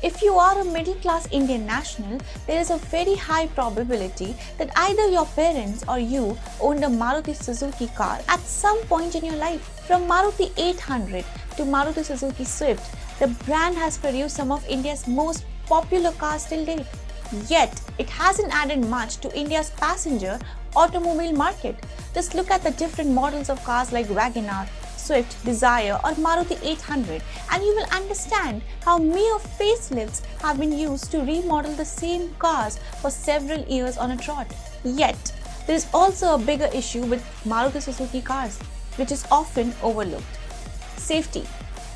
If you are a middle-class Indian national, there is a very high probability that either your parents or you owned a Maruti Suzuki car at some point in your life. From Maruti 800 to Maruti Suzuki Swift, the brand has produced some of India's most popular cars till date. Yet, it hasn't added much to India's passenger automobile market. Just look at the different models of cars like WagonR, Swift, Dzire or Maruti 800 and you will understand how mere facelifts have been used to remodel the same cars for several years on a trot. Yet, there is also a bigger issue with Maruti Suzuki cars, which is often overlooked. Safety.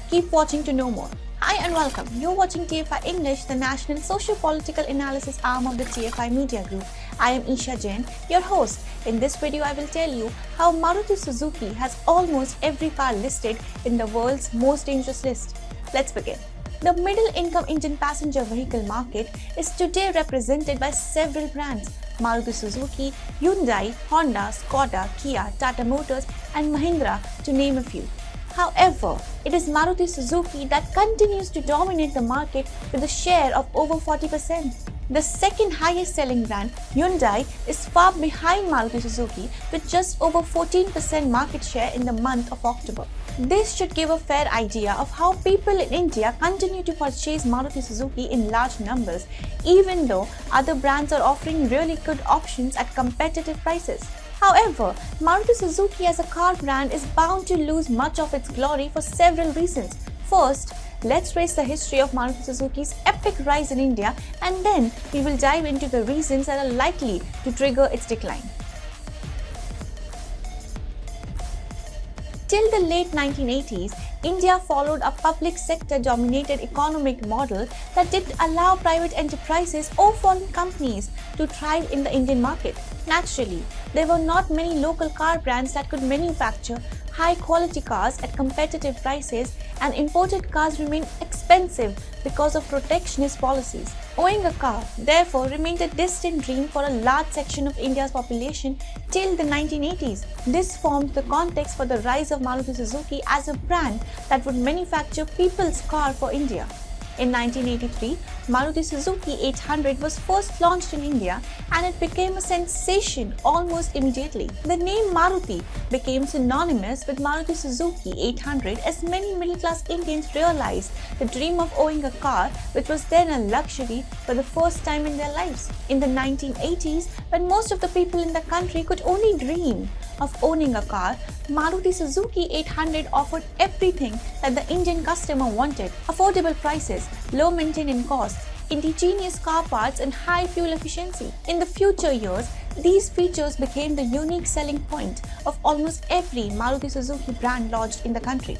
Keep watching to know more. Hi and welcome. You're watching TFI English, the national socio-political analysis arm of the TFI Media Group. I am Isha Jain, your host. In this video, I will tell you how Maruti Suzuki has almost every car listed in the world's most dangerous list. Let's begin. The middle-income Indian passenger vehicle market is today represented by several brands: Maruti Suzuki, Hyundai, Honda, Skoda, Kia, Tata Motors and Mahindra, to name a few. However, it is Maruti Suzuki that continues to dominate the market with a share of over 40%. The second highest selling brand, Hyundai, is far behind Maruti Suzuki with just over 14% market share in the month of October. This should give a fair idea of how people in India continue to purchase Maruti Suzuki in large numbers, even though other brands are offering really good options at competitive prices. However, Maruti Suzuki as a car brand is bound to lose much of its glory for several reasons. First, let's trace the history of Maruti Suzuki's epic rise in India and then we will dive into the reasons that are likely to trigger its decline. Till the late 1980s, India followed a public sector dominated economic model that didn't allow private enterprises or foreign companies to thrive in the Indian market. Naturally, there were not many local car brands that could manufacture high-quality cars at competitive prices, and imported cars remained expensive because of protectionist policies. Owning a car, therefore, remained a distant dream for a large section of India's population till the 1980s. This formed the context for the rise of Maruti Suzuki as a brand that would manufacture people's car for India. In 1983, Maruti Suzuki 800 was first launched in India and it became a sensation almost immediately. The name Maruti became synonymous with Maruti Suzuki 800 as many middle-class Indians realized the dream of owning a car, which was then a luxury, for the first time in their lives. In the 1980s, when most of the people in the country could only dream of owning a car, Maruti Suzuki 800 offered everything that the Indian customer wanted: affordable prices, low maintenance costs, indigenous car parts and high fuel efficiency. In the future years, these features became the unique selling point of almost every Maruti Suzuki brand launched in the country.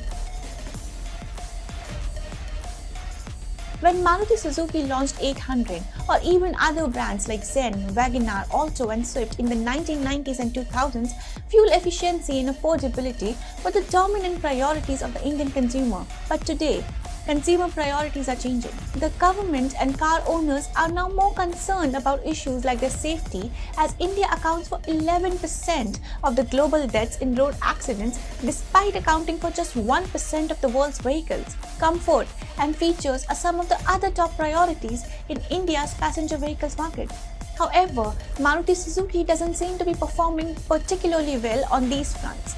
When Maruti Suzuki launched 800 or even other brands like Zen, WagonR, Alto and Swift in the 1990s and 2000s, fuel efficiency and affordability were the dominant priorities of the Indian consumer. But today, consumer priorities are changing. The government and car owners are now more concerned about issues like their safety, as India accounts for 11% of the global deaths in road accidents despite accounting for just 1% of the world's vehicles. Comfort and features are some of the other top priorities in India's passenger vehicles market. However, Maruti Suzuki doesn't seem to be performing particularly well on these fronts.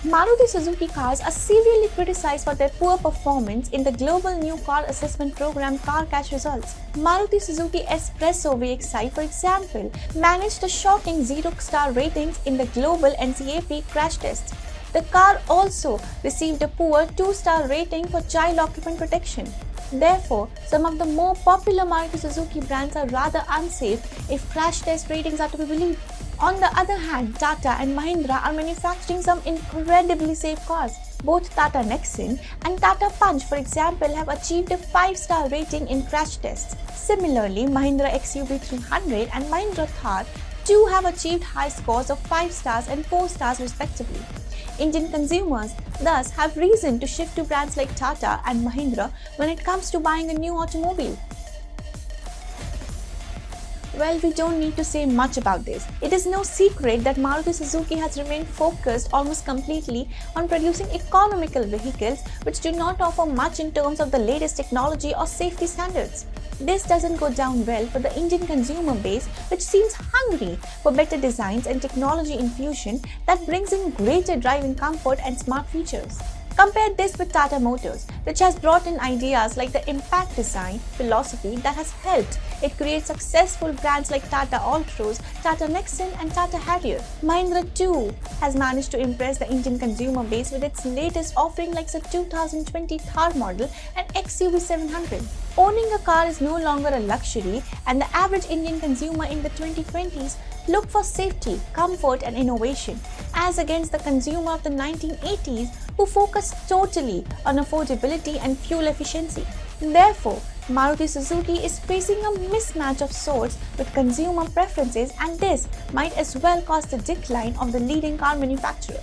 Maruti Suzuki cars are severely criticized for their poor performance in the global new car assessment program CarCatch results. Maruti Suzuki Espresso VXi, for example, managed a shocking 0-star ratings in the global NCAP crash tests. The car also received a poor 2-star rating for child occupant protection. Therefore, some of the more popular Maruti Suzuki brands are rather unsafe if crash test ratings are to be believed. On the other hand, Tata and Mahindra are manufacturing some incredibly safe cars. Both Tata Nexon and Tata Punch, for example, have achieved a 5-star rating in crash tests. Similarly, Mahindra XUV 300 and Mahindra Thar too have achieved high scores of 5 stars and 4 stars respectively. Indian consumers thus have reason to shift to brands like Tata and Mahindra when it comes to buying a new automobile. Well, we don't need to say much about this. It is no secret that Maruti Suzuki has remained focused almost completely on producing economical vehicles which do not offer much in terms of the latest technology or safety standards. This doesn't go down well for the Indian consumer base, which seems hungry for better designs and technology infusion that brings in greater driving comfort and smart features. Compare this with Tata Motors, which has brought in ideas like the impact design philosophy that has helped it create successful brands like Tata Altroz, Tata Nexon and Tata Harrier. Mahindra too has managed to impress the Indian consumer base with its latest offering like the 2020 Thar model and XUV 700. Owning a car is no longer a luxury, and the average Indian consumer in the 2020s look for safety, comfort and innovation, as against the consumer of the 1980s who focused totally on affordability and fuel efficiency. Therefore, Maruti Suzuki is facing a mismatch of sorts with consumer preferences, and this might as well cause the decline of the leading car manufacturer.